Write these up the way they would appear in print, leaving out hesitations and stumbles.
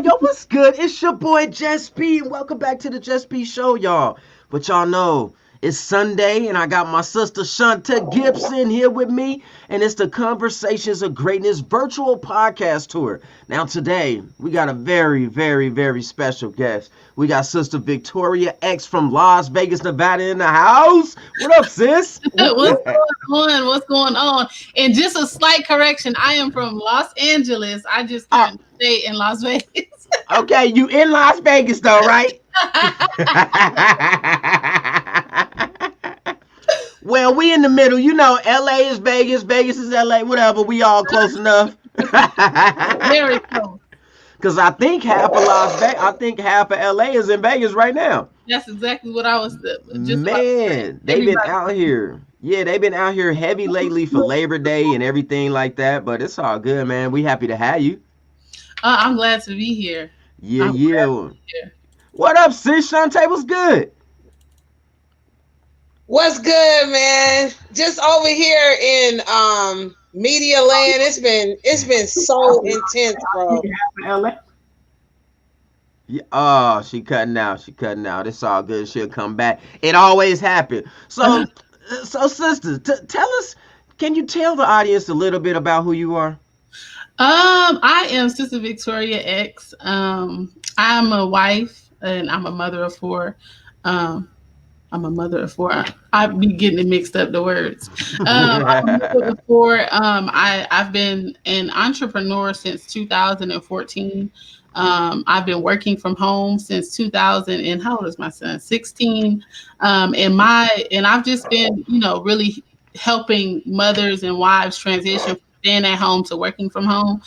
Yo, what's good? It's your boy Just P, and welcome back to the Just P Show, y'all. But y'all know it's Sunday, and I got my sister Shanta Gibson here with me, and it's the Conversations of Greatness virtual podcast tour. Now, today, we got a very, very, very special guest. We got Sister Victoria X from Las Vegas, Nevada in the house. What up, sis? What's going on? What's going on? And just a slight correction, I am from Los Angeles. I just Oh, currently stay in Las Vegas. okay, you in Las Vegas, though, right? Well, we in the middle. You know, LA is Vegas, Vegas is LA, whatever. We all close enough. Very close. Cause I think half of Las Vegas, I think half of LA is in Vegas right now. That's exactly what I was just about to say. Man, they've been Everybody. out here. Yeah, they've been out here heavy lately for Labor Day and everything like that. But it's all good, man. We happy to have you. I'm glad to be here. Yeah, I'm glad yeah. to be here. What up, sis? Shantae, what's good? What's good, man? Just over here in media land. It's been so intense, bro. LA. Yeah, oh, she cutting out. She cutting out. It's all good. She'll come back. It always happens. So sisters, tell us. Can you tell the audience a little bit about who you are? I am Sister Victoria X. I'm a wife and I'm a mother of four. Um, I'm a mother of four. I be getting it mixed up the words. I'm a mother of four. I've been an entrepreneur since 2014. I've been working from home since 2000. And how old is my son? 16. And I've just been, really helping mothers and wives transition from staying at home to working from home,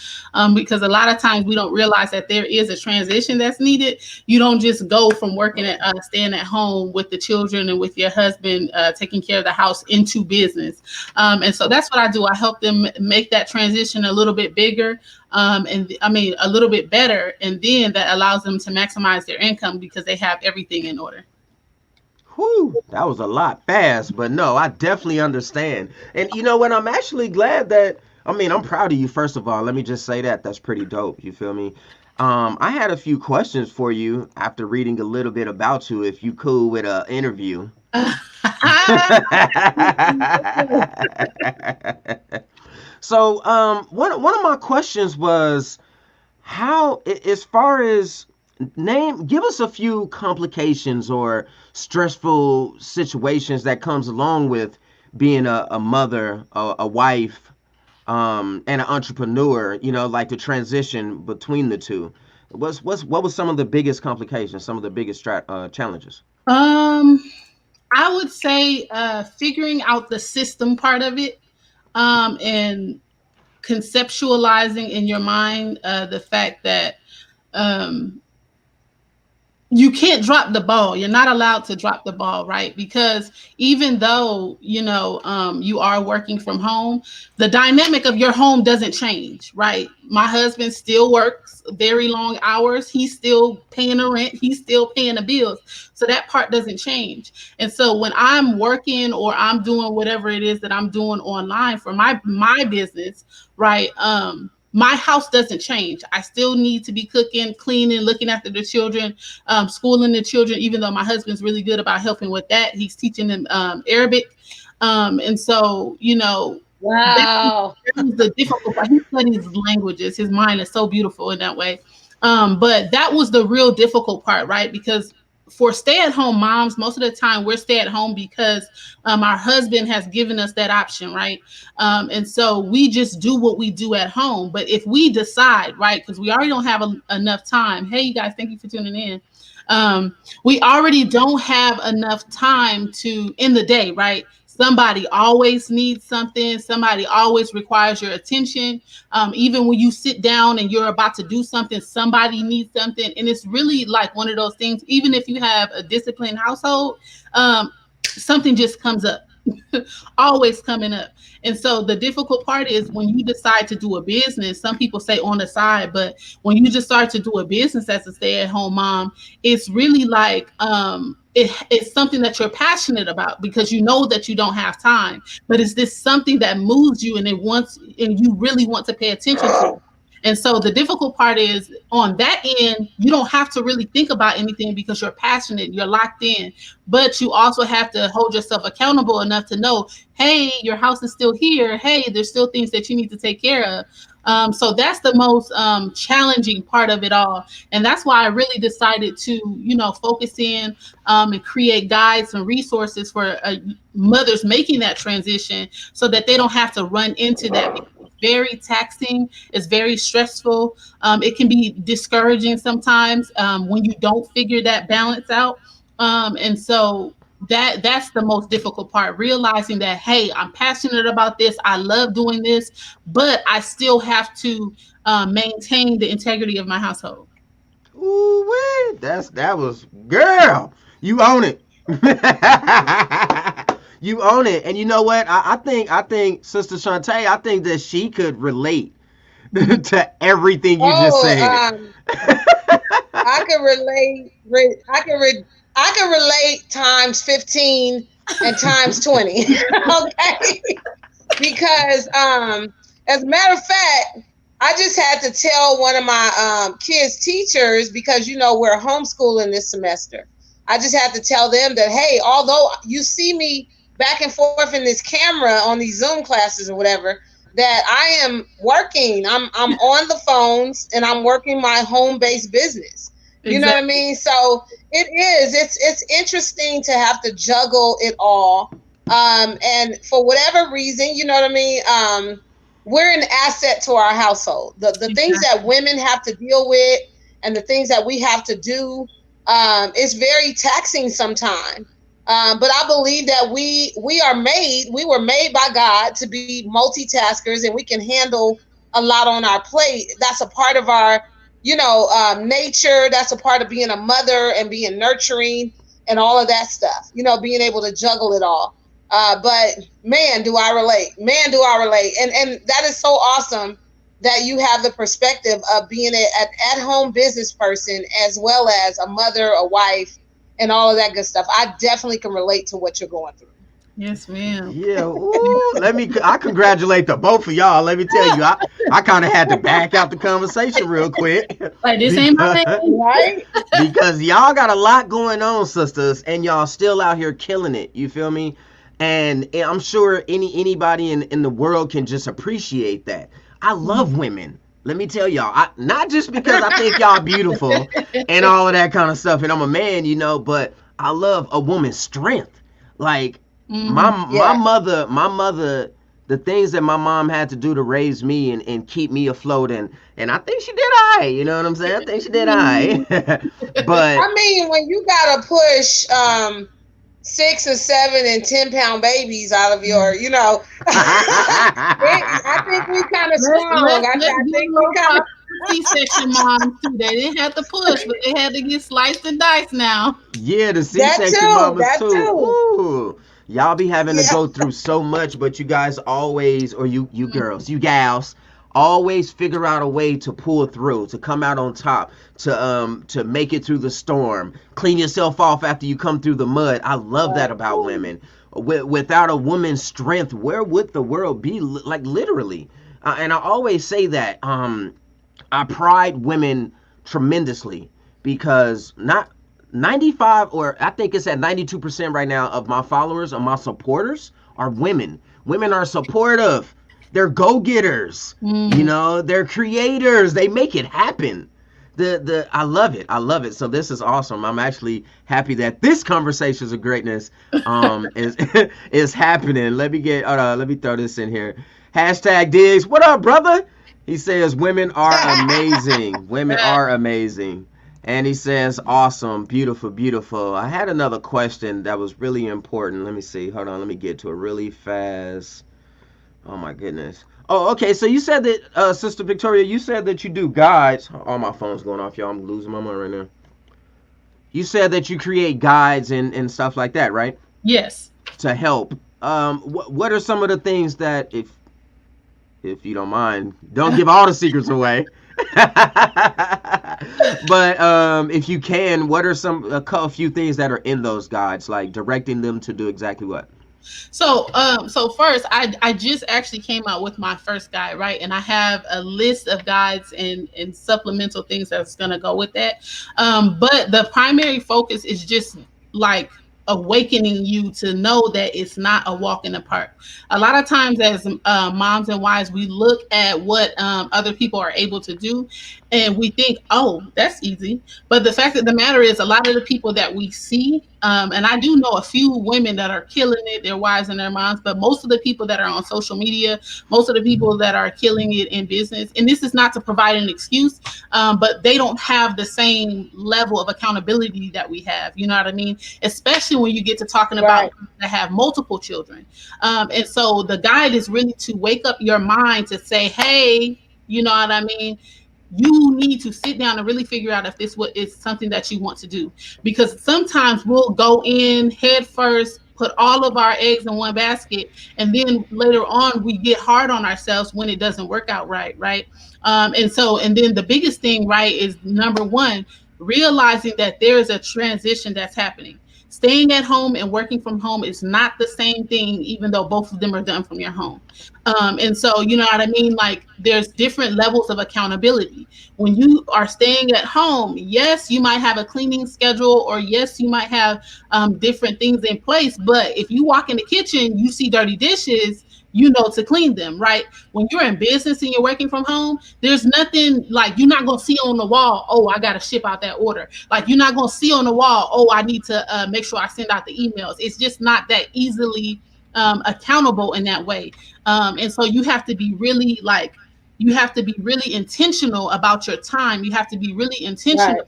because a lot of times we don't realize that there is a transition that's needed. You don't just go from working at staying at home with the children and with your husband, taking care of the house, into business. And so that's what I do. I help them make that transition a little bit bigger, and I mean a little bit better, and then that allows them to maximize their income because they have everything in order. Whew, that was a lot fast, but no, I definitely understand. And you know what? I'm actually glad that. I mean, I'm proud of you. First of all, let me just say that that's pretty dope. You feel me? I had a few questions for you after reading a little bit about you. If you cool with an interview. So, one of my questions was how, as far as give us a few complications or stressful situations that comes along with being a mother, a wife, and an entrepreneur. You know, like the transition between the two. What was some of the biggest complications, some of the biggest challenges? um I would say figuring out the system part of it, and conceptualizing in your mind the fact that um, you can't drop the ball. You're not allowed to drop the ball, right? Because even though you are working from home, the dynamic of your home doesn't change, right? My husband still works very long hours. He's still paying the rent. He's still paying the bills. So that part doesn't change. And so when I'm working or I'm doing whatever it is that I'm doing online for my business, right? My house doesn't change. I still need to be cooking, cleaning, looking after the children, schooling the children, even though my husband's really good about helping with that. He's teaching them Arabic. And so, that Wow. that was the difficult part. He studies languages. His mind is so beautiful in that way. But that was the real difficult part, right? Because for stay-at-home moms, most of the time we're stay-at-home because our husband has given us that option, right? And so we just do what we do at home. But if we decide, right, because we already don't have enough time. Hey, you guys, thank you for tuning in. We already don't have enough time to in the day, right? Somebody always needs something. Somebody always requires your attention. Even when you sit down and you're about to do something, somebody needs something. And it's really like one of those things, even if you have a disciplined household, something just comes up. Always coming up. And so the difficult part is when you decide to do a business, some people say on the side, but when you just start to do a business as a stay-at-home mom, it's really like it's something that you're passionate about because you know that you don't have time. But is this something that moves you and you really want to pay attention to? And so the difficult part is on that end, you don't have to really think about anything because you're passionate, you're locked in, but you also have to hold yourself accountable enough to know, hey, your house is still here. Hey, there's still things that you need to take care of. So that's the most challenging part of it all. And that's why I really decided to, focus in and create guides and resources for mothers making that transition so that they don't have to run into that. It's very taxing. It's very stressful. It can be discouraging sometimes when you don't figure that balance out. And so that's the most difficult part, realizing that, hey, I'm passionate about this, I love doing this, but I still have to maintain the integrity of my household. Ooh, wait, that was girl. You own it. You own it, and you know what? I think Sister Shantae, I think that she could relate to everything you just Oh, said. I can relate. I can relate times 15 and times 20. Okay, because as a matter of fact, I just had to tell one of my kids' teachers, because we're homeschooling this semester. I just had to tell them that, hey, although you see me back and forth in this camera on these Zoom classes or whatever, that I am working. I'm on the phones and I'm working my home based business. You know what I Exactly. mean? So it is. It's interesting to have to juggle it all. And for whatever reason, you know what I mean. We're an asset to our household. The things Exactly. that women have to deal with and the things that we have to do, is very taxing sometimes. But I believe that we were made by God to be multitaskers, and we can handle a lot on our plate. That's a part of our, nature. That's a part of being a mother and being nurturing and all of that stuff. Being able to juggle it all. But man, do I relate? Man, do I relate? And that is so awesome that you have the perspective of being an at-home business person as well as a mother, a wife, and all of that good stuff. I definitely can relate to what you're going through. Yes, ma'am. Yeah, ooh, I congratulate the both of y'all. Let me tell you, I kind of had to back out the conversation real quick Like, this ain't my because thing. Right? because y'all got a lot going on, sisters, and y'all still out here killing it. You feel me? And I'm sure anybody in the world can just appreciate that. I love women. Let me tell y'all, not just because I think y'all beautiful and all of that kind of stuff, and I'm a man, but I love a woman's strength. Like my Mhm. my Yeah. mother, my mother, the things that my mom had to do to raise me and keep me afloat, and I think she did I. You know what I'm saying? I think she did Mhm. I. But I mean, when you gotta push 6 or 7 and 10 pound babies out of your, I think we kind of strong. Let's I give a think we little kind of. props to the C-section moms too. They didn't have to push, but they had to get sliced and diced now. Yeah, the That C-section too. mamas That too. too. Ooh, y'all be having to Yeah. go through so much, but you guys always, or you girls, you gals, always figure out a way to pull through, to come out on top, to make it through the storm, clean yourself off after you come through the mud. I love that Right. about Ooh. women. Without a woman's strength, where would the world be? Like literally, and I always say that. I pride women tremendously because not 95, or I think it's at 92% right now of my followers or my supporters are women. Women are supportive. They're go-getters. Mm. They're creators. They make it happen. The I love it. I love it. So this is awesome. I'm actually happy that this conversations of greatness is is happening. Let me throw this in here. Hashtag Diggs. What up, brother? He says women are amazing. Women are amazing. And he says, awesome, beautiful, beautiful. I had another question that was really important. Let me see. Hold on. Let me get to it really fast. Oh, my goodness. Oh, okay. So you said that, Sister Victoria, you said that you do guides. All my phone's going off, y'all. I'm losing my mind right now. You said that you create guides and stuff like that, right? Yes. To help. What are some of the things that, if you don't mind, don't give all the secrets away. But if you can, what are a few things that are in those guides, like directing them to do exactly what? So first, I just actually came out with my first guide, right? And I have a list of guides and supplemental things that's gonna go with that. But the primary focus is just like awakening you to know that it's not a walk in the park. A lot of times, as moms and wives, we look at what other people are able to do, and we think, "Oh, that's easy." But the fact of the matter is, a lot of the people that we see, and I do know a few women that are killing it, their wives and their moms, but most of the people that are on social media, most of the people that are killing it in business, and this is not to provide an excuse, but they don't have the same level of accountability that we have. You know what I mean? Especially when you get to talking about Right. that have multiple children. And so the guide is really to wake up your mind to say, hey, you know what I mean? You need to sit down and really figure out if this what is something that you want to do, because sometimes we'll go in head first, put all of our eggs in one basket, and then later on we get hard on ourselves when it doesn't work out right. And then the biggest thing, right, is number one, realizing that there is a transition that's happening. Staying at home and working from home is not the same thing, even though both of them are done from your home. And so, you know what I mean? Like, there's different levels of accountability. When you are staying at home, yes, you might have a cleaning schedule, or yes, you might have different things in place. But if you walk in the kitchen, you see dirty dishes, you know to clean them, right? When you're in business and you're working from home, there's nothing like you're not going to see on the wall, oh, I got to ship out that order. Like, you're not going to see on the wall, oh, I need to make sure I send out the emails. It's just not that easily accountable in that way. And so you have to be really like, you have to be really intentional about your time. You have to be really intentional Right.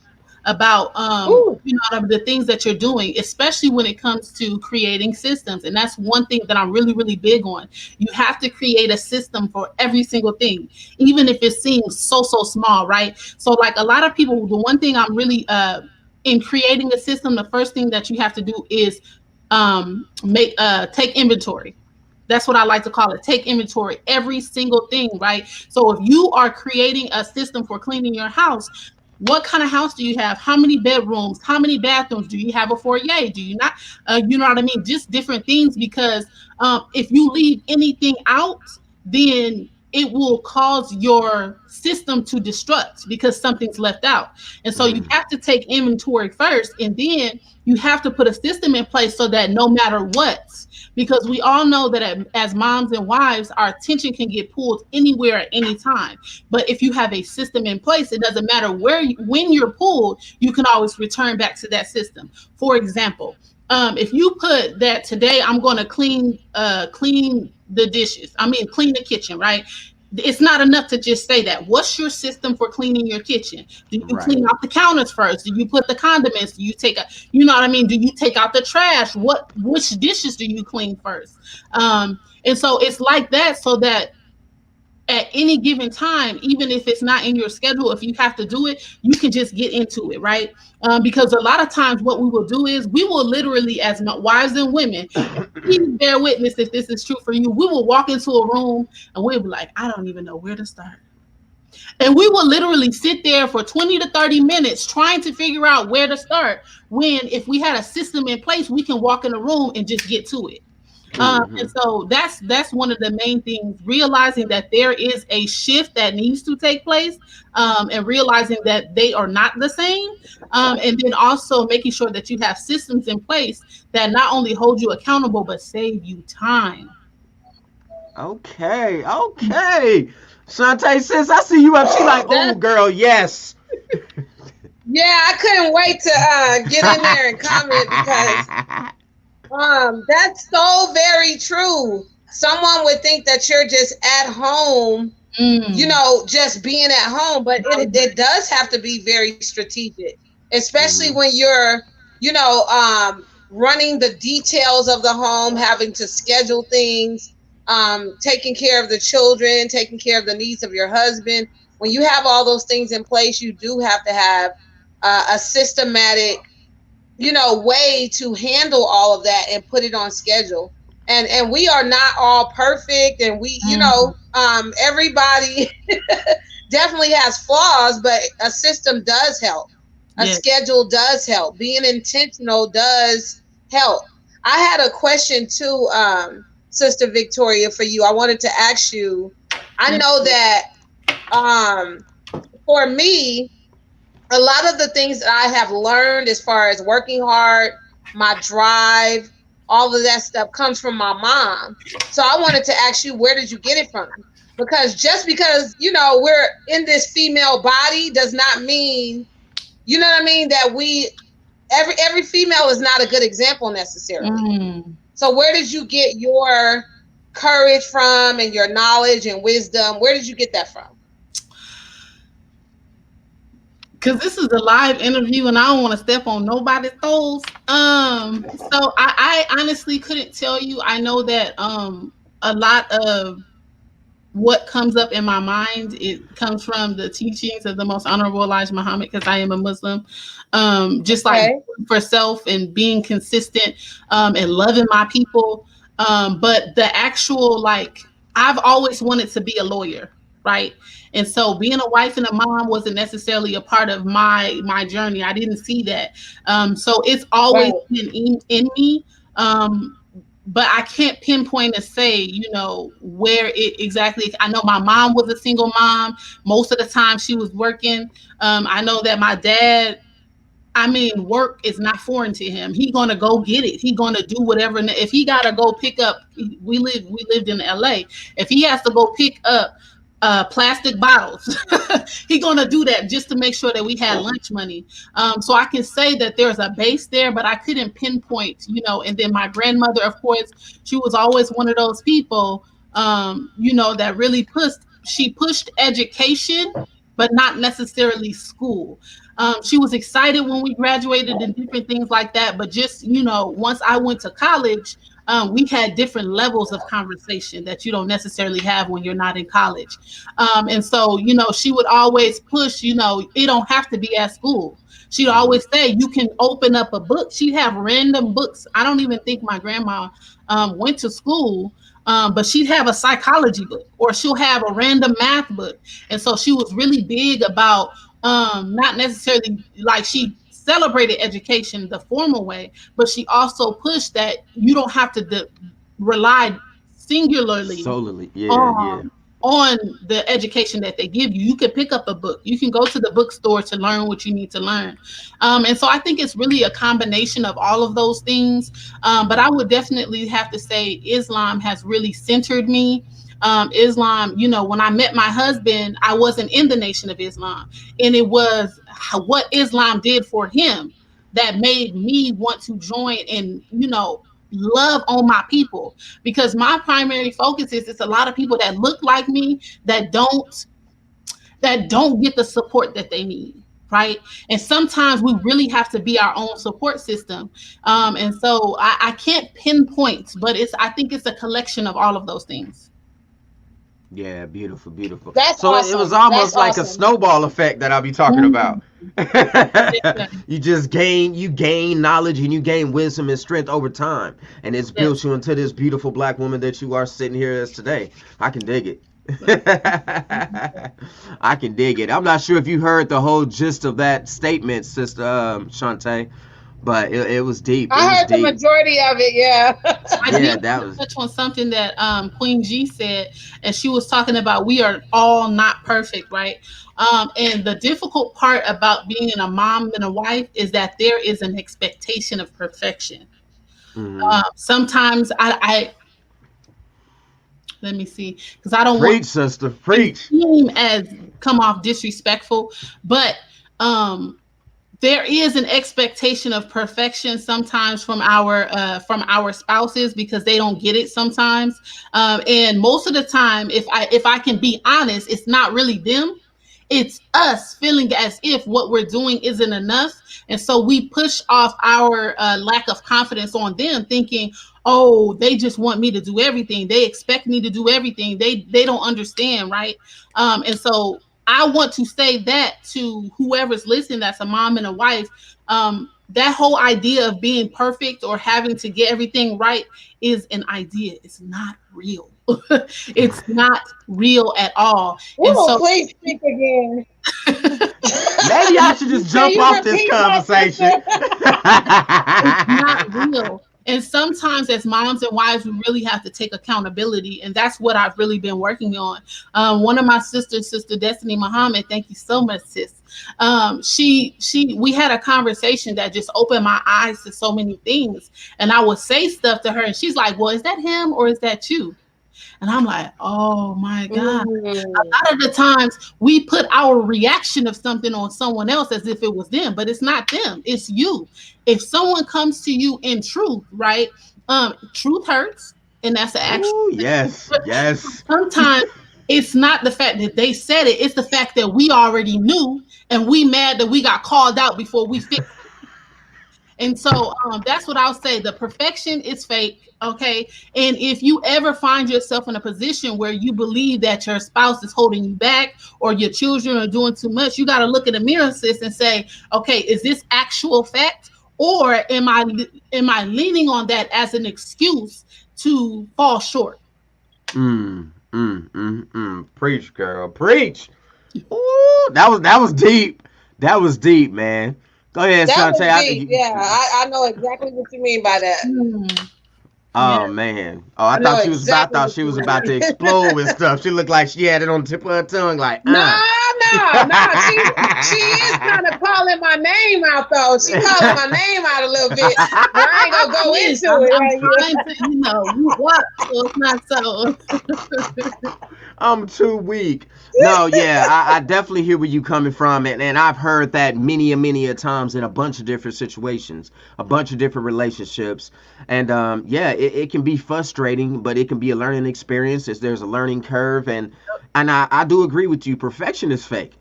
about Ooh. the things that you're doing, especially when it comes to creating systems. And that's one thing that I'm really, really big on. You have to create a system for every single thing, even if it seems so small, right? So like a lot of people, the one thing I'm really in creating a system, the first thing that you have to do is make take inventory. That's what I like to call it. Take inventory, every single thing, right? So if you are creating a system for cleaning your house, what kind of house do you have? How many bedrooms? How many bathrooms? Do you have a foyer? Do you not? You know what I mean? Just different things, because if you leave anything out, then it will cause your system to destruct because something's left out. And so you Mm. have to take inventory first, and then you have to put a system in place so that no matter what, because we all know that as moms and wives, our attention can get pulled anywhere at any time. But if you have a system in place, it doesn't matter when you're pulled, you can always return back to that system. For example, if you put that today, I'm going to clean the dishes. I mean, clean the kitchen, right? It's not enough to just say that. What's your system for cleaning your kitchen? Do you Right. clean out the counters first? Do you put the condiments? Do you take a, you know what I mean? Do you take out the trash? Which dishes do you clean first? And so it's like that, so that at any given time, even if it's not in your schedule, if you have to do it, you can just get into it, right? Because a lot of times, what we will do is we will literally, as wives and women, please bear witness if this is true for you. We will walk into a room and we'll be like, I don't even know where to start. And we will literally sit there for 20 to 30 minutes trying to figure out where to start. When if we had a system in place, we can walk in a room and just get to it. And Hmm. so that's one of the main things, realizing that there is a shift that needs to take place, and realizing that they are not the same. And then also making sure that you have systems in place that not only hold you accountable, but save you time. Okay, okay. Shantae, sis, I see you up. She like, oh, That girl, yes. yeah, I couldn't wait to get in there and comment because that's so very true. Someone would think that you're just at home, Mm, just being at home, but it does have to be very strategic, especially Hmm. when you're, running the details of the home, having to schedule things, taking care of the children, taking care of the needs of your husband. When you have all those things in place, you do have to have a systematic way to handle all of that and put it on schedule. And we are not all perfect, and we mm, everybody definitely has flaws, but a system does help. A yes, schedule does help. Being intentional does help. I had a question too, Sister Victoria, for you. I wanted to ask you. I know that um, for me, a lot of the things that I have learned as far as working hard, my drive, all of that stuff comes from my mom. So I wanted to ask you, where did you get it from? Because just because, we're in this female body does not mean, you know what I mean, that every female is not a good example necessarily. Mm. So where did you get your courage from and your knowledge and wisdom? Where did you get that from? Because this is a live interview and I don't want to step on nobody's toes. So I honestly couldn't tell you. I know that a lot of what comes up in my mind, it comes from the teachings of the most honorable Elijah Muhammad, because I am a Muslim. Just like Okay. for self and being consistent, and loving my people. But the actual, like, I've always wanted to be a lawyer, right? And so being a wife and a mom wasn't necessarily a part of my journey. I didn't see that. So it's always Right. been in me. But I can't pinpoint and say, where it exactly. I know my mom was a single mom. Most of the time she was working. I know that my dad, I mean, work is not foreign to him. He gonna go get it. He gonna do whatever. If he gotta go pick up, we lived in LA. If he has to go pick up plastic bottles, he gonna do that just to make sure that we had lunch money. So I can say that there's a base there, but I couldn't pinpoint, And then my grandmother, of course, she was always one of those people, that really pushed. She pushed education, but not necessarily school. She was excited when we graduated and different things like that. But just, once I went to college, we had different levels of conversation that you don't necessarily have when you're not in college. And so, she would always push, it don't have to be at school. She'd always say, you can open up a book. She'd have random books. I don't even think my grandma went to school. But she'd have a psychology book, or she'll have a random math book. And so she was really big about, not necessarily, like, she celebrated education the formal way, but she also pushed that you don't have to rely singularly Solely. Yeah, yeah. on the education that they give you. You can pick up a book. You can go to the bookstore to learn what you need to learn. And so I think it's really a combination of all of those things. But I would definitely have to say Islam has really centered me. Islam, when I met my husband, I wasn't in the Nation of Islam. And it was what Islam did for him that made me want to join and, love on my people. Because my primary focus is, it's a lot of people that look like me that don't get the support that they need, right? And sometimes we really have to be our own support system. And so I can't pinpoint, but I think it's a collection of all of those things. Yeah, beautiful, beautiful. That's So it was awesome. almost That's like a awesome. snowball effect that I'll be talking about. Mm. Yeah, You gain knowledge and you gain wisdom and strength over time, and it's built yes. you into this beautiful black woman that you are sitting here as today. I can dig it. I can dig it. I'm not sure if you heard the whole gist of that statement, Sister Shantae, but it was deep. It I was heard the deep. majority of it. Yeah. I Yeah, did that was. touch on something that Queen G said, and she was talking about we are all not perfect, right? And the difficult part about being a mom and a wife is that there is an expectation of perfection. Hmm. Sometimes I let me see, because I don't want Preach, sister. to Preach. seem as come off disrespectful, but um, there is an expectation of perfection sometimes from our spouses, because they don't get it sometimes. And most of the time, if I can be honest, it's not really them. It's us feeling as if what we're doing isn't enough. And so we push off our lack of confidence on them, thinking, oh, they just want me to do everything. They expect me to do everything. They don't understand, right? And so I want to say that to whoever's listening that's a mom and a wife. That whole idea of being perfect or having to get everything right is an idea. It's not real. It's not real at all. And Ooh, so please speak again. Maybe I should just Can jump you off this repeat that, conversation. sister? it's not real. And sometimes as moms and wives, we really have to take accountability. And that's what I've really been working on. One of my sisters, Sister Destiny Muhammad, thank you so much, sis. We had a conversation that just opened my eyes to so many things. And I would say stuff to her and she's like, well, is that him or is that you? And I'm like, oh my God. A Mm. lot of the times we put our reaction of something on someone else as if it was them, but it's not them, it's you. If someone comes to you in truth, right? Truth hurts, and that's an actual Ooh, thing. yes, But yes. sometimes it's not the fact that they said it, it's the fact that we already knew and we mad that we got called out before we fixed. And so that's what I'll say. The perfection is fake. Okay. And if you ever find yourself in a position where you believe that your spouse is holding you back or your children are doing too much, you got to look in the mirror, sis, and say, okay, is this actual fact? Or am I leaning on that as an excuse to fall short? Preach, girl, preach. Ooh, that was deep. That was deep, man. Go ahead, That was Shantae. deep. Yeah, I know exactly what you mean by that. Hmm. Yeah. Oh man. Oh, I I know thought she was about exactly thought what she you was about to mean. explode with stuff. She looked like she had it on the tip of her tongue, like, No, no, no. She is kind of calling my name out though. She calling my name out a little bit, but I ain't gonna go Yes, into I'm it right trying to, root up so it's not so. I'm too weak. No, yeah, I definitely hear where you coming from, and I've heard that many a times in a bunch of different situations, a bunch of different relationships, and yeah, it can be frustrating, but it can be a learning experience. There's a learning curve, and I do agree with you. Perfection is fake.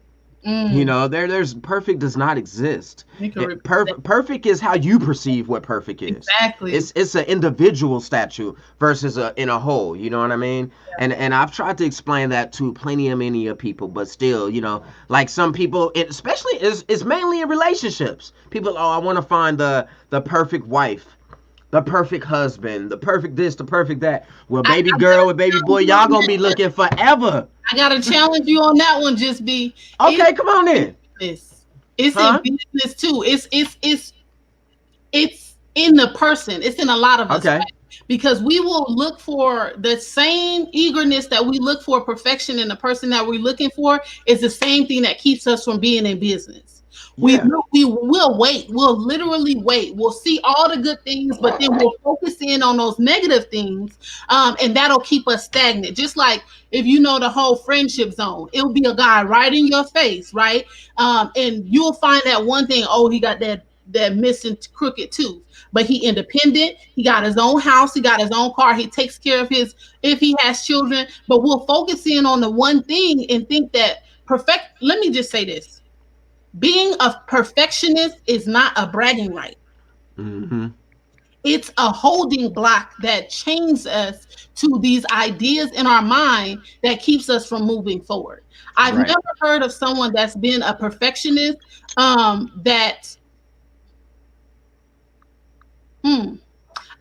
You Mm, know, there's perfect does not exist. you can repeat that. Perfect is how you perceive what perfect is. Exactly. It's an individual statue versus in a whole. You know what I mean? And I've tried to explain that to plenty of many of people, but still, like some people, especially it's mainly in relationships. People, oh, I want to find the perfect wife, the perfect husband, the perfect this, the perfect that. Well, I, baby I girl gotta and baby boy, challenge you y'all on gonna be that. looking forever. I gotta challenge you on that one. Just be it's Okay, come on in, business. It's in huh? business too. It's in the person. It's in a lot of us, Okay. right? Because we will look for the same eagerness that we look for perfection in the person that we're looking for is the same thing that keeps us from being in business. Yeah. We will wait. We'll literally wait. We'll see all the good things, but then we'll focus in on those negative things, and that'll keep us stagnant. Just like if you know the whole friendship zone, it'll be a guy right in your face, right? And you'll find that one thing. Oh, he got that missing crooked tooth, but he independent. He got his own house. He got his own car. He takes care of his if he has children. But we'll focus in on the one thing and think that perfect. Let me just say this: being a perfectionist is not a bragging right. Mm-hmm. It's a holding block that chains us to these ideas in our mind that keeps us from moving forward. I've Right. never heard of someone that's been a perfectionist that hmm,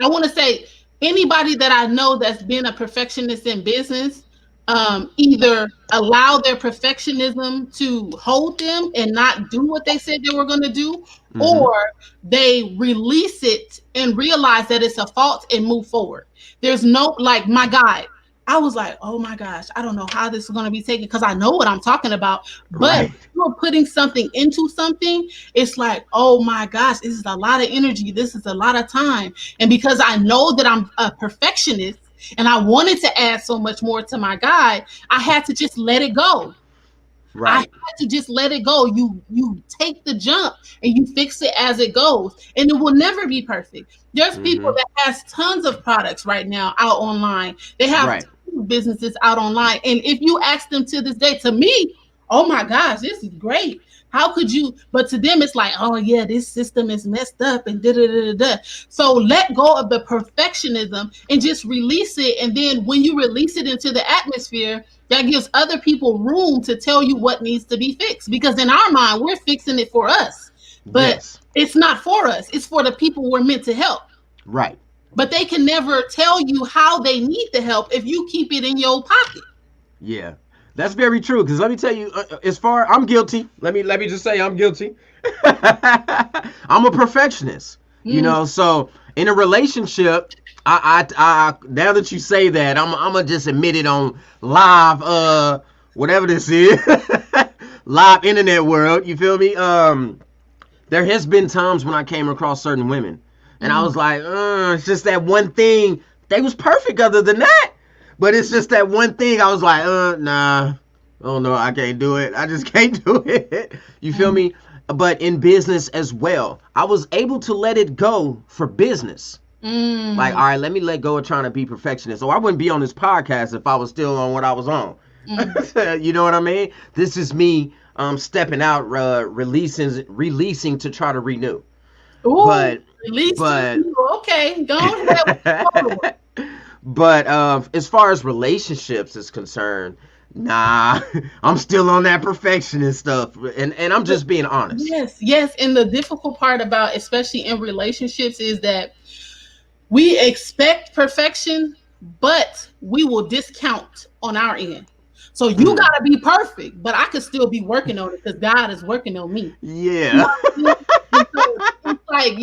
I want to say anybody that I know that's been a perfectionist in business either allow their perfectionism to hold them and not do what they said they were going to do, Mm-hmm. or they release it and realize that it's a fault and move forward. There's no, like my guy. I was like, oh my gosh, I don't know how this is going to be taken because I know what I'm talking about. But Right. you're putting something into something, it's like, oh my gosh, this is a lot of energy. This is a lot of time. And because I know that I'm a perfectionist and I wanted to add so much more to my guide, I had to just let it go. I had Right. to just let it go. You take the jump and you fix it as it goes, and it will never be perfect. There's people Mm-hmm. that has tons of products right now out online. They have Right. tons of businesses out online, and if you ask them to this day, to me, oh my gosh, this is great. How could you? But to them, it's like, oh yeah, this system is messed up and da da da da. So let go of the perfectionism and just release it. And then when you release it into the atmosphere, that gives other people room to tell you what needs to be fixed. Because in our mind, we're fixing it for us, but Yes. it's not for us. It's for the people we're meant to help. Right. But they can never tell you how they need the help if you keep it in your pocket. Yeah. That's very true. Because let me tell you, as far I'm guilty. Let me just say I'm guilty. I'm a perfectionist. Mm, So in a relationship, I now that you say that, I'm gonna just admit it on live, whatever this is, live internet world. You feel me? There has been times when I came across certain women, and I was like, it's just that one thing. They was perfect other than that, but it's just that one thing. I was like, nah, oh no, I can't do it. I just can't do it. You feel me? But in business as well, I was able to let it go for business. Like, all right, let me let go of trying to be perfectionist. Or I wouldn't be on this podcast if I was still on what I was on. You know what I mean? This is me stepping out, releasing to try to renew. Ooh, But release but okay, go ahead. but as far as relationships is concerned, nah, I'm still on that perfectionist stuff, and I'm just being honest. Yes, yes. And the difficult part about, especially in relationships, is that we expect perfection, but we will discount on our end. So you Mm. gotta be perfect, but I could still be working on it because God is working on me. You know Yeah. what I mean? And so it's like,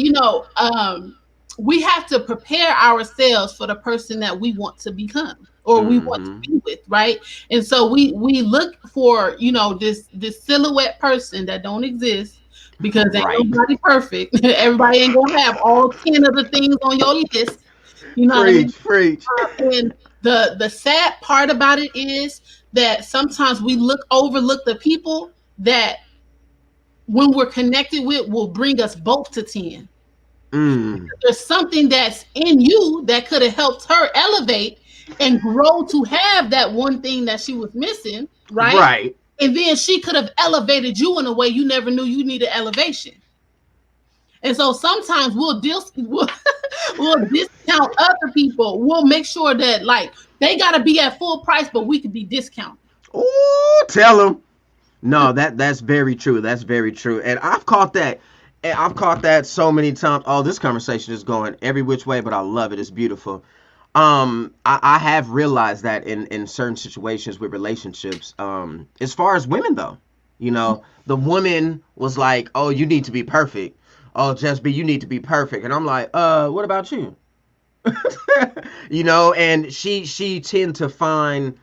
we have to prepare ourselves for the person that we want to become or we want to Hmm. be with, right? And so we look for, this silhouette person that don't exist because ain't Right. nobody perfect. Everybody ain't gonna have all 10 of the things on your list. You know what I mean? Preach, preach. And the sad part about it is that sometimes we overlook the people that when we're connected with will bring us both to 10. Mm. There's something that's in you that could have helped her elevate and grow to have that one thing that she was missing, right? Right. And then she could have elevated you in a way you never knew you needed elevation. And so sometimes we'll discount other people. We'll make sure that like they gotta be at full price, but we could be discounted. Ooh, tell them. No, that's very true. That's very true. And I've caught that. And I've caught that so many times. Oh, this conversation is going every which way, but I love it. It's beautiful. I have realized that in certain situations with relationships, as far as women though, the woman was like, "Oh, you need to be perfect. Oh, just be, you need to be perfect." And I'm like, what about you?" And she tend to find,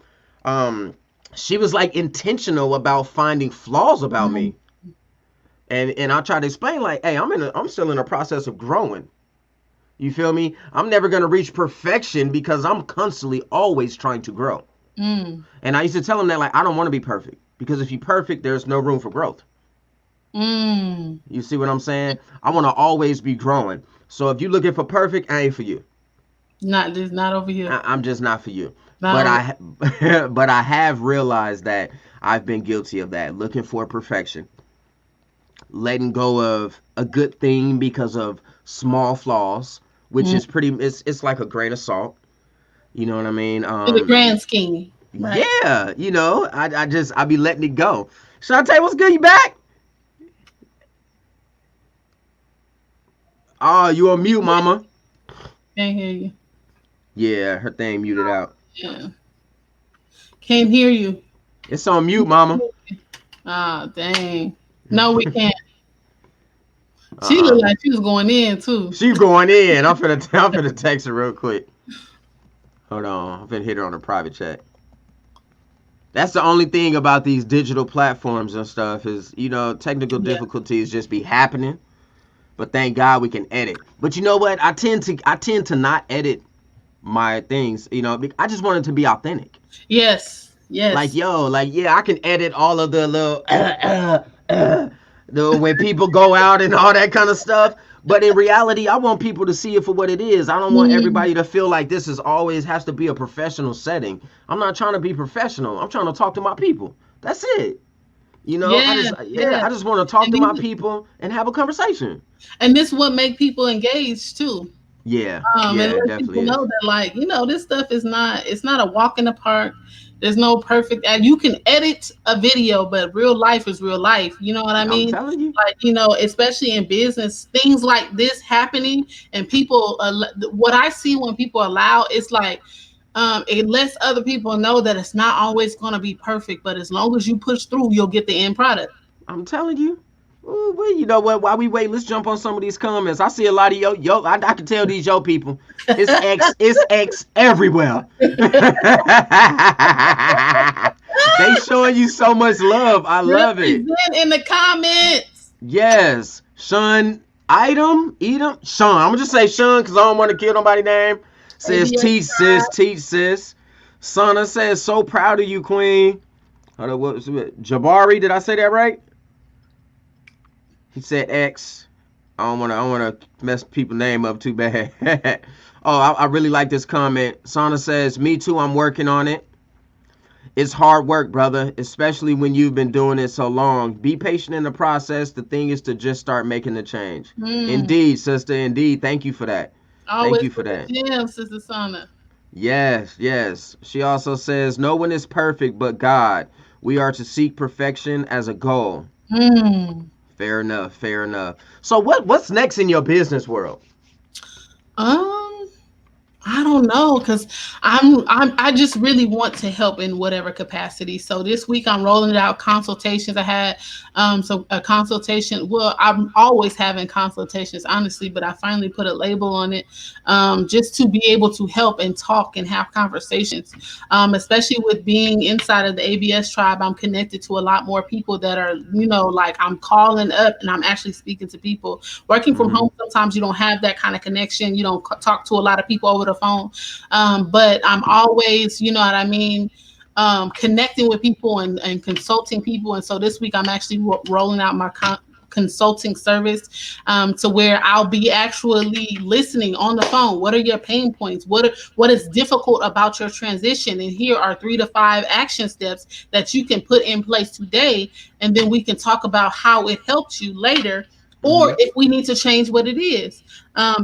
um, she was like intentional about finding flaws about me, and I try to explain like, hey, I'm still in a process of growing. You feel me? I'm never gonna reach perfection because I'm constantly always trying to grow. Mm, And I used to tell him that like I don't want to be perfect because if you're perfect, there's no room for growth. mm. You see what I'm saying? I want to always be growing. So if you're looking for perfect, I ain't for you. Not over here. I'm just not for you. Not But over. but I have realized that I've been guilty of that, looking for perfection, letting go of a good thing because of small flaws, which Mm. is pretty. It's like a grain of salt. You know what I mean? In the grand scheme, right? Yeah. I be letting it go. Shantae, what's good? You back? Oh, you on mute, mama. Can't hear you. Yeah, her thing muted out. Yeah, can't hear you. It's on mute, mama. Ah, dang. No, we can't. She Uh-uh. looked like she was going in too. She going in. I'm finna text her real quick. Hold on. I'm finna hit her on a private chat. That's the only thing about these digital platforms and stuff is, technical Yeah. difficulties just be happening. But thank God we can edit. But you know what? I tend to not edit my things. I just want it to be authentic. Yes. Like Yes. yo, like yeah, I can edit all of the little when people go out and all that kind of stuff. But in reality, I want people to see it for what it is. I don't want Mm, everybody to feel like this is always has to be a professional setting. I'm not trying to be professional. I'm trying to talk to my people. That's it. yes. I Yes. just want to talk And to my these, people and have a conversation. and this what make people engaged too. Yeah, And yeah, it let people definitely know is. that like, this stuff is not a walk in the park. There's no perfect, and you can edit a video, but real life is real life. You know what I I'm mean? telling you. Like, especially in business, things like this happening, and people, what I see when people allow, it's like, it lets other people know that it's not always going to be perfect, but as long as you push through, you'll get the end product. I'm telling you. Ooh, well, you know what? While we wait, let's jump on some of these comments. I see a lot of I can tell these people. It's X everywhere. They showing you so much love. I love it. Represent in the comments. Yes, Sean, Edom, Sean. I'm gonna just say Sean because I don't want to kill nobody's name. Says teach sis, teach sis. Sana says so proud of you, Queen. Hold on, what was it? Jabari, did I say that right? He said X. I don't wanna mess people's name up too bad. Oh, I really like this comment. Sana says, me too, I'm working on it. It's hard work, brother, especially when you've been doing it so long. Be patient in the process. The thing is to just start making the change. Indeed, sister, indeed. Thank you for that. Always Thank you for that. Gym, Sister Sana. Yes, yes. She also says, no one is perfect but God. We are to seek perfection as a goal. Fair enough, fair enough. So what's next in your business world? I don't know, because I just really want to help in whatever capacity. So this week I'm rolling out consultations. I had a consultation. Well, I'm always having consultations, honestly, but I finally put a label on it, just to be able to help and talk and have conversations. Especially with being inside of the ABS tribe, I'm connected to a lot more people that are, like I'm calling up and I'm actually speaking to people. Working from home, sometimes you don't have that kind of connection. You don't talk to a lot of people over the phone, but I'm always, you know what I mean, connecting with people and consulting people. And so this week I'm actually rolling out my consulting service, to where I'll be actually listening on the phone. What are your pain points? What is difficult about your transition? And here are 3 to 5 action steps that you can put in place today, and then we can talk about how it helps you later, or if we need to change what it is.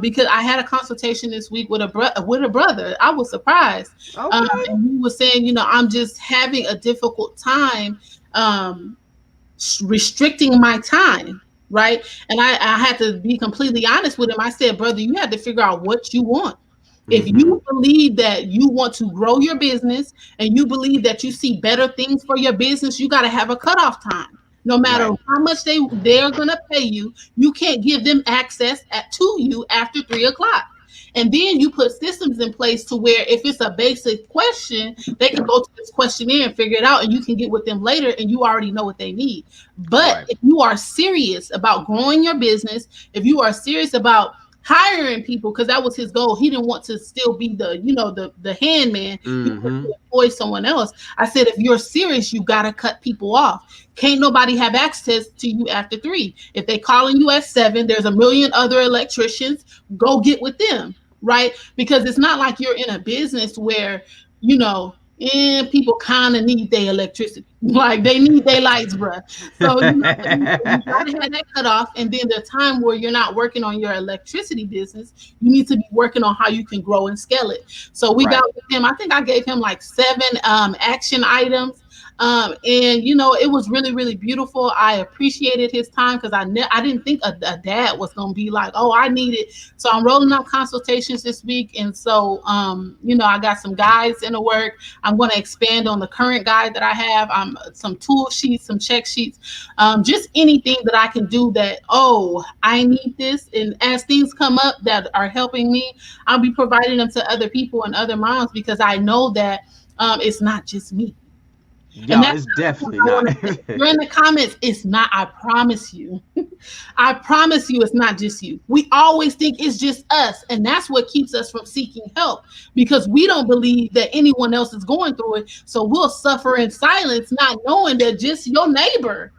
Because I had a consultation this week with a brother. I was surprised. Okay. And he was saying, I'm just having a difficult time restricting my time, right? And I had to be completely honest with him. I said, brother, you have to figure out what you want. If you believe that you want to grow your business and you believe that you see better things for your business, you got to have a cutoff time. No matter how much they're going to pay you, you can't give them access to you after 3 o'clock. And then you put systems in place to where if it's a basic question, they can go to this questionnaire and figure it out, and you can get with them later and you already know what they need. But if you are serious about growing your business, if you are serious about hiring people, because that was his goal. He didn't want to still be the handman. He wanted to employ someone else. I said, if you're serious, you got to cut people off. Can't nobody have access to you after 3. If they calling you at 7, there's a million other electricians. Go get with them, right? Because it's not like you're in a business where, people kind of need their electricity. Like they need their lights, bruh. So you gotta have that cut off. And then the time where you're not working on your electricity business, you need to be working on how you can grow and scale it. So we got with him. I think I gave him like 7 action items. And it was really, really beautiful. I appreciated his time because I didn't think a dad was gonna be like, oh, I need it. So I'm rolling out consultations this week, and so I got some guides in the work. I'm going to expand on the current guide that I have. Some tool sheets, some check sheets, just anything that I can do that. Oh, I need this, and as things come up that are helping me, I'll be providing them to other people and other moms because I know that it's not just me. Yeah, it's definitely not. You're in the comments. It's not. I promise you. I promise you it's not just you. We always think it's just us. And that's what keeps us from seeking help because we don't believe that anyone else is going through it. So we'll suffer in silence, not knowing that just your neighbor,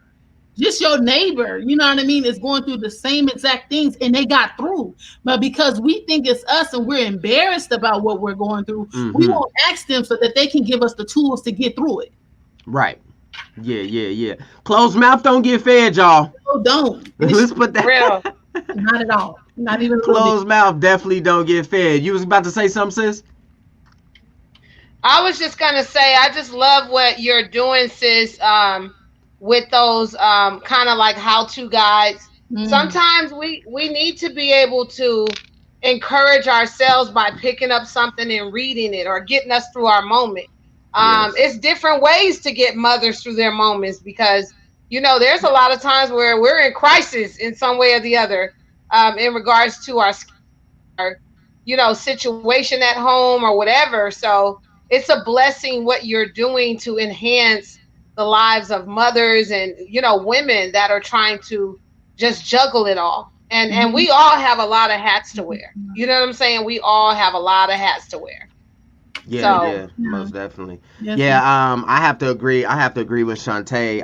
you know what I mean, is going through the same exact things and they got through. But because we think it's us and we're embarrassed about what we're going through, we won't ask them so that they can give us the tools to get through it. Right. Yeah. Closed mouth don't get fed, y'all. No, don't. Let's put that. Real. Not at all. Not even closed mouth definitely don't get fed. You was about to say something, sis? I was just gonna say I just love what you're doing, sis. With those kind of like how-to guides. Sometimes we need to be able to encourage ourselves by picking up something and reading it or getting us through our moment. It's different ways to get mothers through their moments because there's a lot of times where we're in crisis in some way or the other, in regards to our situation at home or whatever. So it's a blessing what you're doing to enhance the lives of mothers and women that are trying to just juggle it all. And Mhm. we all have a lot of hats to wear. You know what I'm saying? We all have a lot of hats to wear. Yeah, Yeah. So yeah, Yeah. most definitely. Yes. Yeah, I have to agree. I have to agree with Shantae.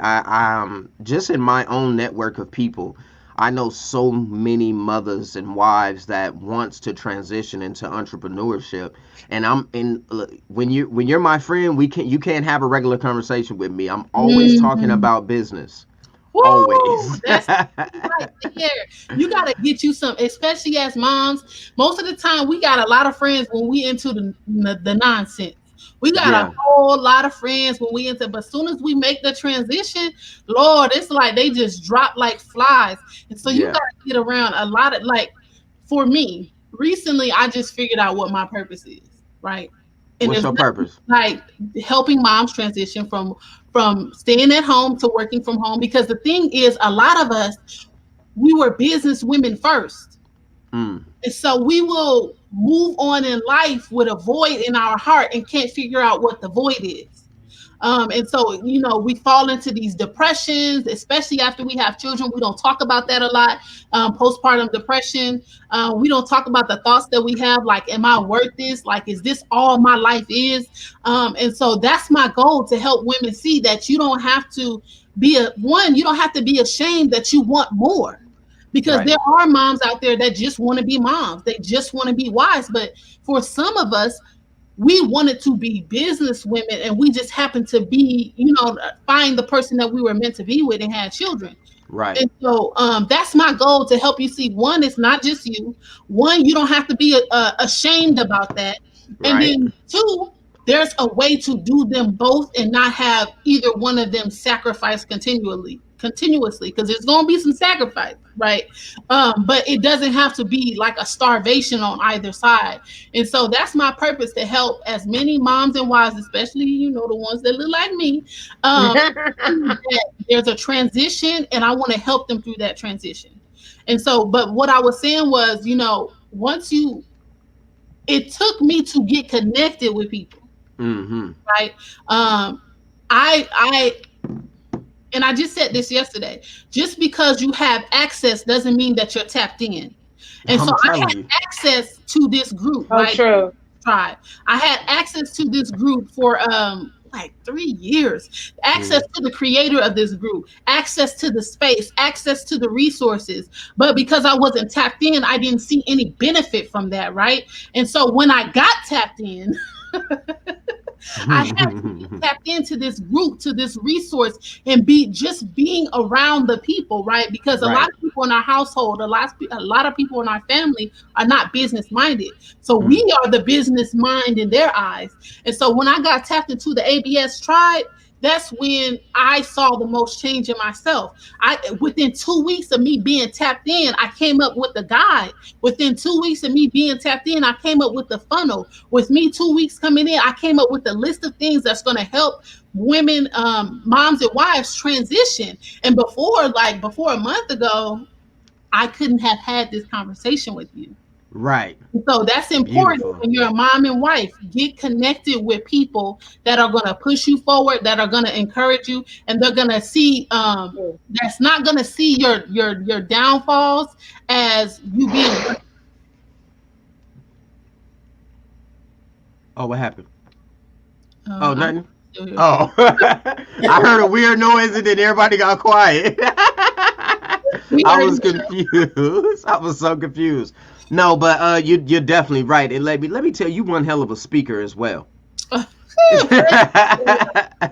Just in my own network of people, I know so many mothers and wives that wants to transition into entrepreneurship. And look, when you're my friend, you can't have a regular conversation with me. I'm always talking Mhm. about business. Woo! Always. That's right there. You gotta get you some, especially as moms. Most of the time, we got a lot of friends when we into the nonsense. We got a Yeah, whole lot of friends when we into, but as soon as we make the transition, Lord, it's like they just drop like flies. And so you yeah. gotta get around a lot of like. For me, recently, I just figured out what my purpose is. Right, and What's there's your nothing purpose? like helping moms transition from staying at home to working from home, because the thing is a lot of us, we were business women first, Mm, and so we will move on in life with a void in our heart and can't figure out what the void is. And so, we fall into these depressions, especially after we have children. We don't talk about that a lot. Postpartum depression. We don't talk about the thoughts that we have, like, am I worth this? Like, is this all my life is? And so that's my goal, to help women see that you don't have to you don't have to be ashamed that you want more. Because right. there are moms out there that just want to be moms. They just want to be wives. But for some of us, we wanted to be business women, and we just happened to be, find the person that we were meant to be with and had children. Right. And so that's my goal, to help you see, one, it's not just you. One, you don't have to be ashamed about that. And Right. then two, there's a way to do them both and not have either one of them sacrifice continuously, because there's going to be some sacrifice, right? But it doesn't have to be like a starvation on either side. And so that's my purpose, to help as many moms and wives, especially the ones that look like me, um, that there's a transition, and I want to help them through that transition. And so, but what I was saying was, once it took me to get connected with people, Mm-hmm. right? Um, I and I just said this yesterday. Just because you have access doesn't mean that you're tapped in. And so I'm I telling had you. access to this group, so right? true. Tribe. I had access to this group for like 3 years. Access Mm, to the creator of this group, access to the space, access to the resources. But because I wasn't tapped in, I didn't see any benefit from that, right? And so when I got tapped in, I had to be tapped into this group, to this resource, and being around the people, right? Because a lot right. of people in our household, a lot of people in our family are not business minded. So we Mm, are the business mind in their eyes. And so when I got tapped into the ABS tribe, that's when I saw the most change in myself. Within 2 weeks of me being tapped in, I came up with the guide. Within 2 weeks of me being tapped in, I came up with the funnel. With me 2 weeks coming in, I came up with a list of things that's going to help women, moms and wives transition. And before a month ago, I couldn't have had this conversation with you. right. So that's important Beautiful. when you're a mom and wife. Get connected with people that are going to push you forward, that are going to encourage you, and they're going to see. That's not going to see your downfalls as you being. Oh, what happened? Oh, I'm nothing. still here. Oh, I heard a weird noise and then everybody got quiet. We I are. was confused. I was so confused. No, but you're definitely right. And let me tell you, one hell of a speaker as well.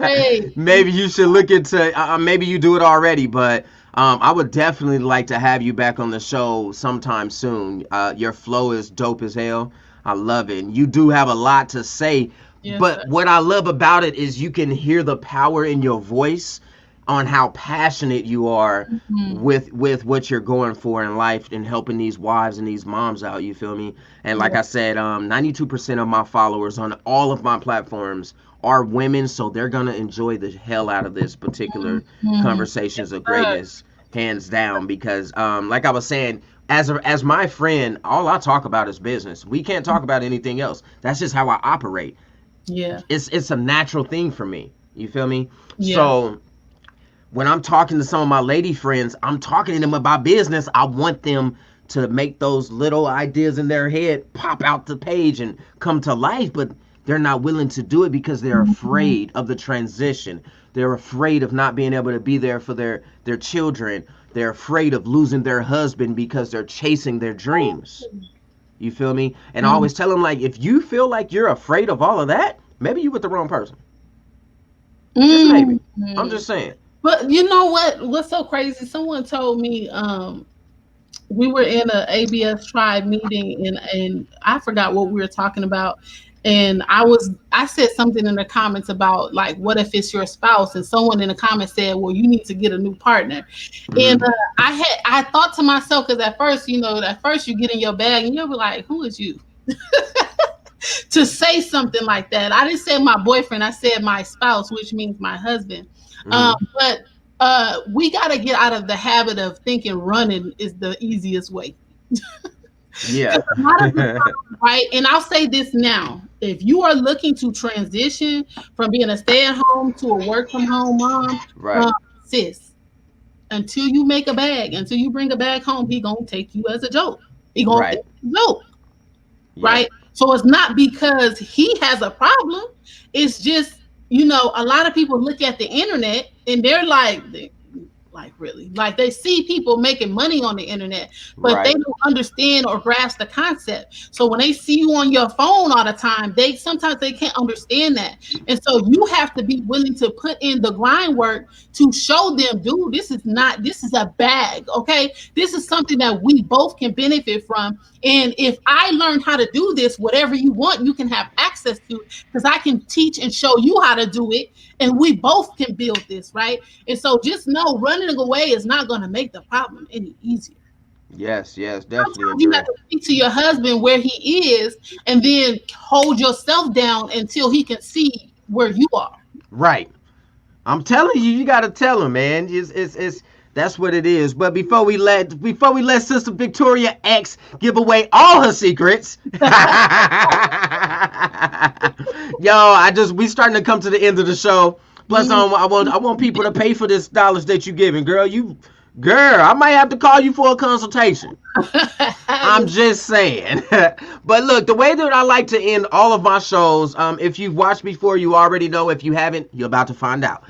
Hey, Maybe you should look into. Maybe you do it already, but I would definitely like to have you back on the show sometime soon. Your flow is dope as hell. I love it. And you do have a lot to say, yes, sir. but what I love about it is you can hear the power in your voice. on how passionate you are Mhm. with what you're going for in life and helping these wives and these moms out. You feel me? And like Yeah. I said, 92% of my followers on all of my platforms are women, so they're gonna enjoy the hell out of this particular Mhm. conversations of Uh, greatness, hands down. Because like I was saying, as my friend, all I talk about is business. We can't talk about anything else. That's just how I operate. yeah. It's a natural thing for me. You feel me? Yeah. So when I'm talking to some of my lady friends, I'm talking to them about business. I want them to make those little ideas in their head pop out the page and come to life, but they're not willing to do it because they're Mhm. afraid of the transition. They're afraid of not being able to be there for their children. They're afraid of losing their husband because they're chasing their dreams. You feel me? And I Mhm. always tell them, like, if you feel like you're afraid of all of that, maybe you with the wrong person. Just maybe. I'm Mhm. just saying. But you know what? What's so crazy? Someone told me we were in a ABS tribe meeting and I forgot what we were talking about. And I said something in the comments about like what if it's your spouse, and someone in the comments said, well, you need to get a new partner. And Hmm. I thought to myself, because at first, at first you get in your bag and you'll be like, who is you to say something like that? I didn't say my boyfriend, I said my spouse, which means my husband. Hmm. But we got to get out of the habit of thinking running is the easiest way. Yeah. Because a lot of the time, right? And I'll say this now: if you are looking to transition from being a stay-at-home to a work-from-home mom, Right. sis, until you bring a bag home, he gonna take you as a joke. He gonna Right. think it's a joke, Yeah. right? So it's not because he has a problem. It's just, a lot of people look at the internet and they're like really, like they see people making money on the internet, but they Right. don't understand or grasp the concept. So when they see you on your phone all the time, they sometimes they can't understand that. And so you have to be willing to put in the grind work to show them, dude, this is a bag, okay? This is something that we both can benefit from. And if I learn how to do this, whatever you want, you can have access to, because I can teach and show you how to do it, and we both can build this, right? And so just know running away is not going to make the problem any easier. Yes. Yes. Definitely Sometimes you have agree. to speak to your husband where he is and then hold yourself down until he can see where you are. Right. I'm telling you, you gotta tell him, man. It's that's what it is. But before we let Sister Victoria X give away all her secrets, yo, we starting to come to the end of the show. Plus, Mm. I want people to pay for this dollars that you giving, girl. Girl, I might have to call you for a consultation. I'm just saying. But look, the way that I like to end all of my shows, if you've watched before, you already know. If you haven't, you're about to find out.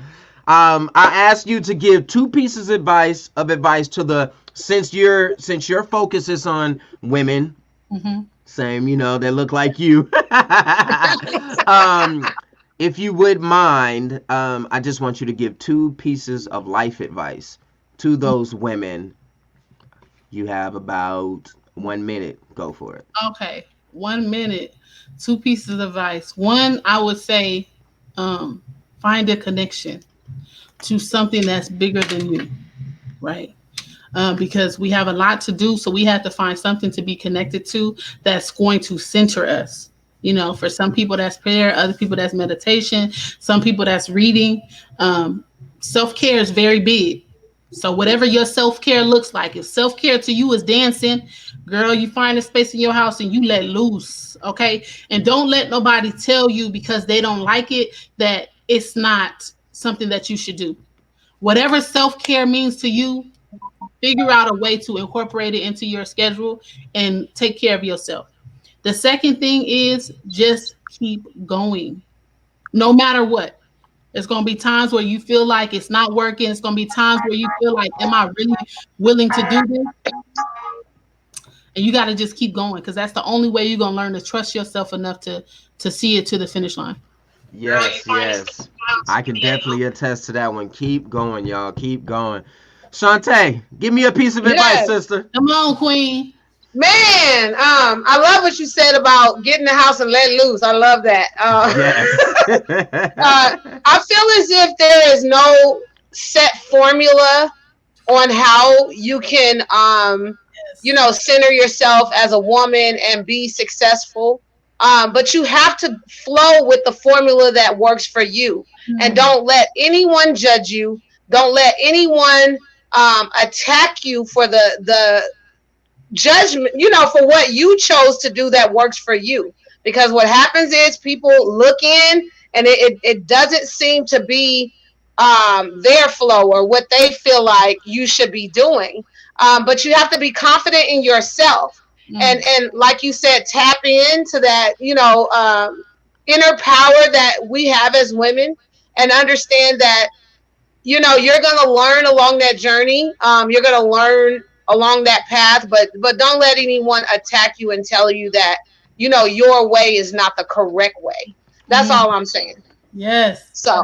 I ask you to give two pieces of advice to the since your focus is on women, Mhm. same, that look like you. um, if you would mind, I just want you to give two pieces of life advice to those women. You have about 1 minute. Go for it. Okay, 1 minute, two pieces of advice. One, I would say, um, find a connection to something that's bigger than you, right? Because we have a lot to do. So we have to find something to be connected to that's going to center us. For some people that's prayer, other people that's meditation, some people that's reading. Self care is very big. So whatever your self care looks like, if self care to you is dancing, girl, you find a space in your house and you let loose, okay? And don't let nobody tell you because they don't like it that it's not something that you should do. Whatever self care means to you, figure out a way to incorporate it into your schedule and take care of yourself. The second thing is just keep going, no matter what. There's going to be times where you feel like it's not working. It's going to be times where you feel like, am I really willing to do this? And you got to just keep going, because that's the only way you're going to learn to trust yourself enough to see it to the finish line. Yes, yes. I can definitely attest to that one. Keep going, y'all. Keep going. Shantae, give me a piece of advice, Yes. sister. Come on, Queen. Man, I love what you said about getting the house and let loose. I love that. Yes. I feel as if there is no set formula on how you can center yourself as a woman and be successful. But you have to flow with the formula that works for you, and don't let anyone judge you. Don't let anyone attack you for the judgment, for what you chose to do that works for you. Because what happens is people look in, and it doesn't seem to be their flow or what they feel like you should be doing. But you have to be confident in yourself, and like you said, tap into that inner power that we have as women, and understand that you're going to learn along that journey. You're going to learn along that path, but don't let anyone attack you and tell you that your way is not the correct way. That's all I'm saying. Yes. So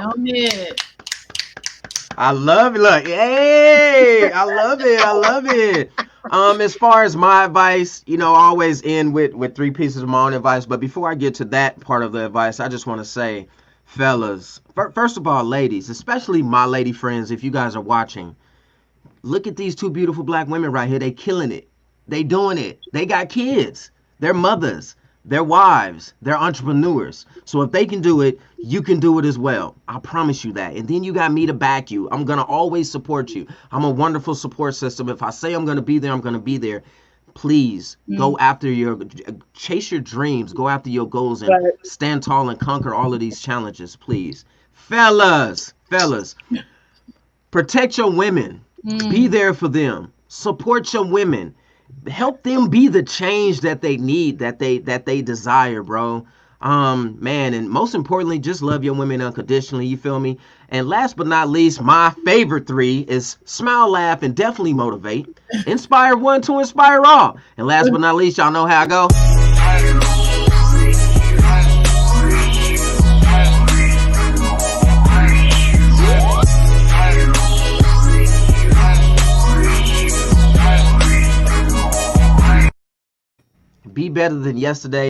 I love it. Look, hey, I love it. I love it. As far as my advice, I always end with 3 pieces of my own advice. But before I get to that part of the advice, I just want to say, fellas, first of all, ladies, especially my lady friends, if you guys are watching, look at these 2 beautiful black women right here. They killing it. They doing it. They got kids. They're mothers. They're wives. They're entrepreneurs. So if they can do it, you can do it as well. I promise you that. And then you got me to back you. I'm going to always support you. I'm a wonderful support system. If I say I'm going to be there, I'm going to be there. Please go after chase your dreams. Go after your goals and stand tall and conquer all of these challenges, please. Fellas, protect your women. Be there for them. Support your women. Help them be the change that they need, that they desire, bro. Man, and most importantly, just love your women unconditionally. You feel me? And last but not least, my favorite 3 is smile, laugh, and definitely motivate. Inspire one to inspire all. And last but not least, y'all know how I go. Be better than yesterday.